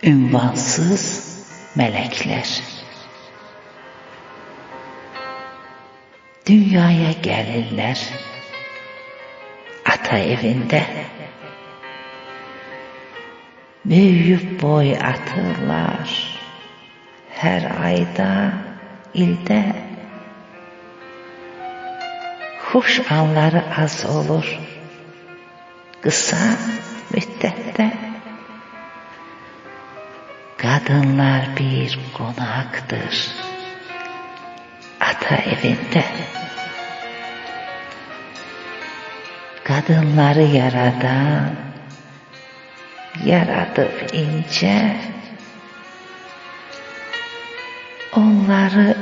Ünvansız melekler. Dünyaya gelirler ata evinde, büyüyüp boy atırlar her ayda, ilde. Hoş anları az olur kısa müddette. Kadınlar bir konaktır ata evinde. Kadınları yaradan yaradır ince, onları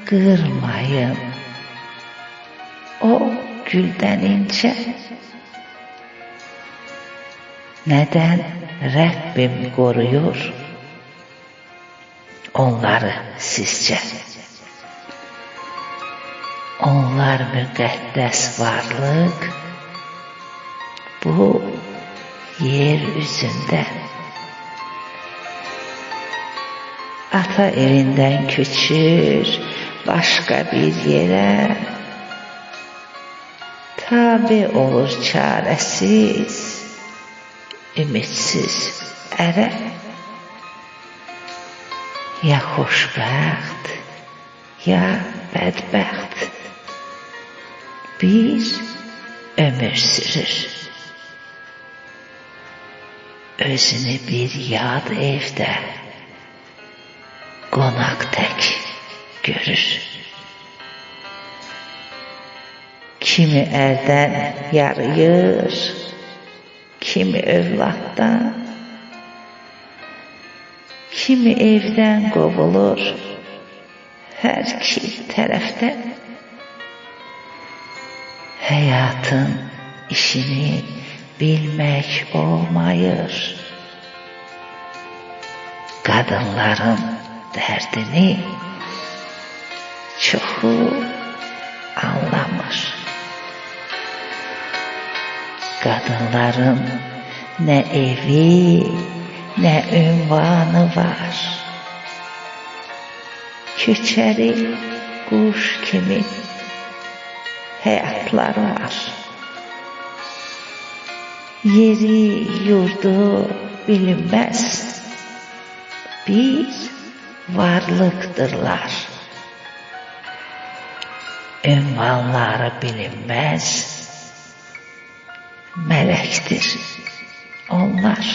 kırmayın o gülden ince. Neden Rabbim koruyor onları sizce? Onlar müqəddəs varlık bu yeryüzünde. Ata evinden köçür başka bir yere, tabi olur çaresiz, ümitsiz ere. Ya xoşbəxt, ya bədbəxt bir ömür sürür. Özünü bir yad evdə qonaq tək görür. Kimi əldən yarıyır, kimi övladdan, kimi evdən qovulur hər iki tərəfdən. Həyatın işini bilmək olmayır, kadınların dərdini çoxu anlamır. Kadınların nə evi, nə ünvanı var, köçəri quş kimi həyatları var. Yeri, yurdu bilinməz bir varlıqdırlar. Ünvanları bilinməz mələkdir onlar.